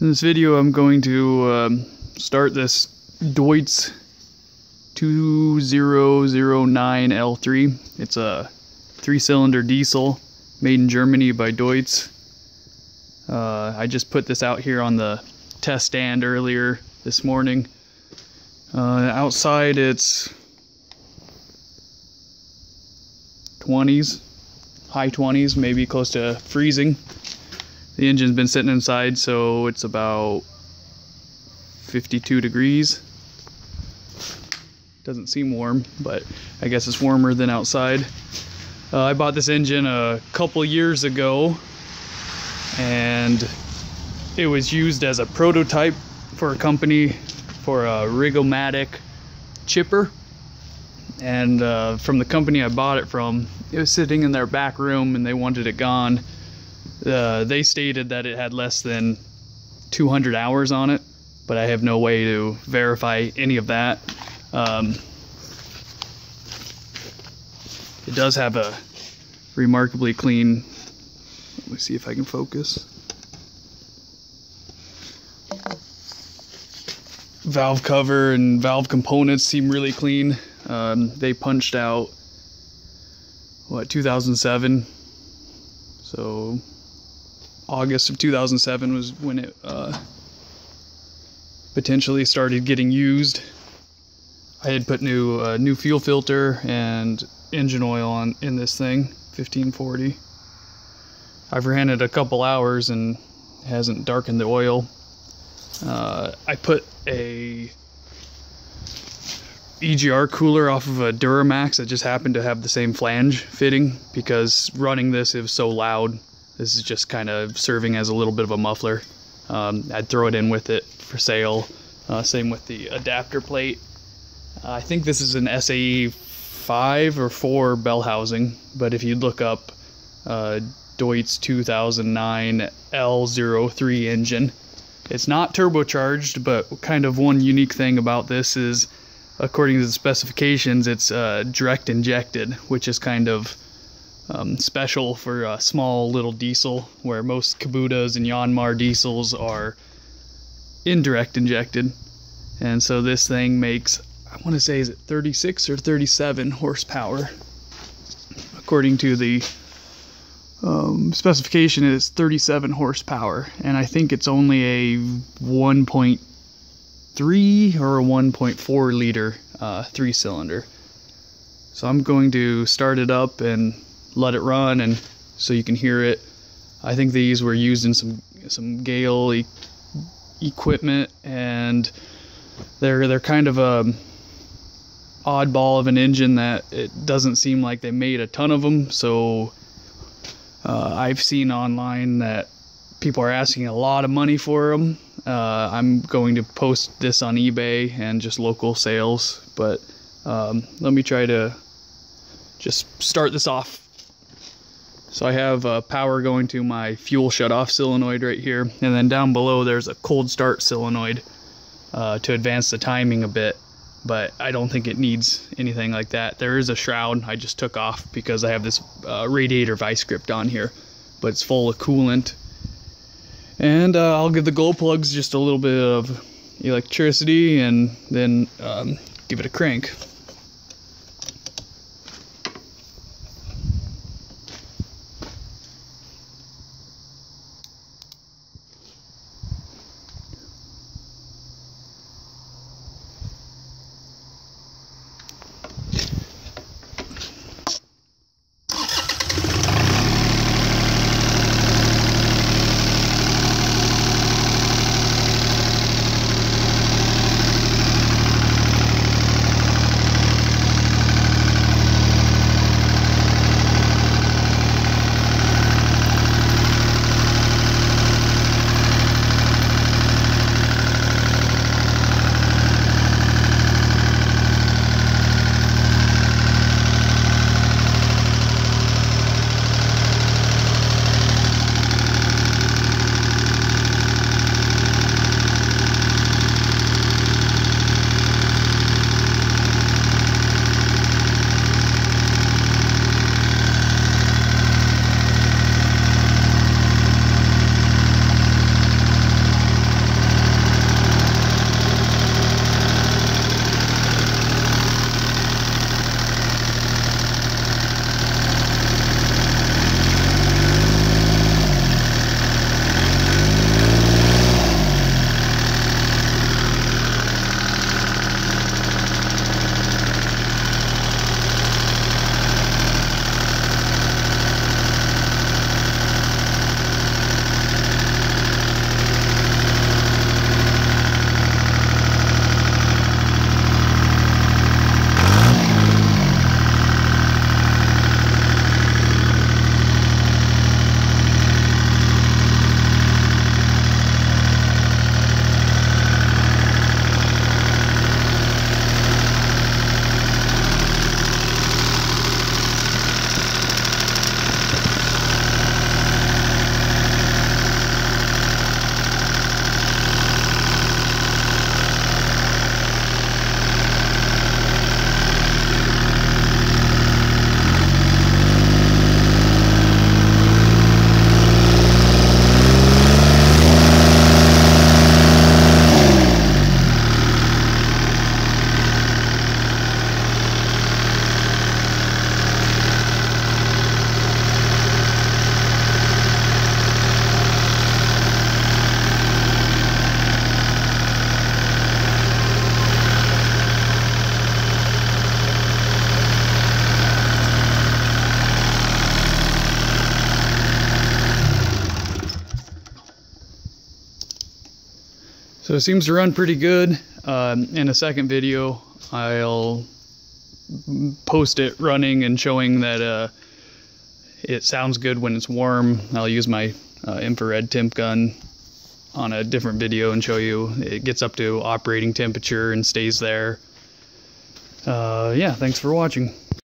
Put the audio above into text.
In this video I'm going to start this Deutz 2009L3. It's a 3-cylinder diesel made in Germany by Deutz. I just put this out here on the test stand earlier this morning. Outside it's 20s, high 20s, maybe close to freezing. The engine's been sitting inside, so it's about 52 degrees. Doesn't seem warm, but I guess it's warmer than outside. I bought this engine a couple years ago, and it was used as a prototype for a company for a Rig-O-Matic chipper. And from the company I bought it from, it was sitting in their back room and they wanted it gone. They stated that it had less than 200 hours on it, but I have no way to verify any of that. It does have a remarkably clean, let me see if I can focus, valve cover, and valve components seem really clean. They punched out, what, 2007? So August of 2007 was when it potentially started getting used. I had put new fuel filter and engine oil in this thing, 1540. I've ran it a couple hours and it hasn't darkened the oil. I put a EGR cooler off of a Duramax that just happened to have the same flange fitting, because running this, it was so loud. This is just kind of serving as a little bit of a muffler. I'd throw it in with it for sale. Same with the adapter plate. I think this is an SAE 5 or 4 bell housing, but if you look up Deutz 2009 L03 engine, it's not turbocharged, but kind of one unique thing about this is, according to the specifications, it's direct injected, which is kind of special for a small little diesel, where most Kubutas and Yanmar diesels are indirect injected. And so this thing makes, I want to say, is it 36 or 37 horsepower? According to the specification, it is 37 horsepower, and I think it's only a 1.3 or a 1.4 liter 3-cylinder. So I'm going to start it up and let it run, and so you can hear it. I think these were used in some Gale equipment, and they're kind of a oddball of an engine that it doesn't seem like they made a ton of them. So I've seen online that people are asking a lot of money for them. I'm going to post this on eBay and just local sales, but let me try to just start this off. So I have power going to my fuel shutoff solenoid right here, and then down below there's a cold start solenoid to advance the timing a bit, but I don't think it needs anything like that. There is a shroud I just took off because I have this radiator vice grip on here, but it's full of coolant. And I'll give the glow plugs just a little bit of electricity, and then give it a crank. So it seems to run pretty good. In a second video, I'll post it running and showing that it sounds good when it's warm. I'll use my infrared temp gun on a different video and show you it gets up to operating temperature and stays there. Yeah, thanks for watching.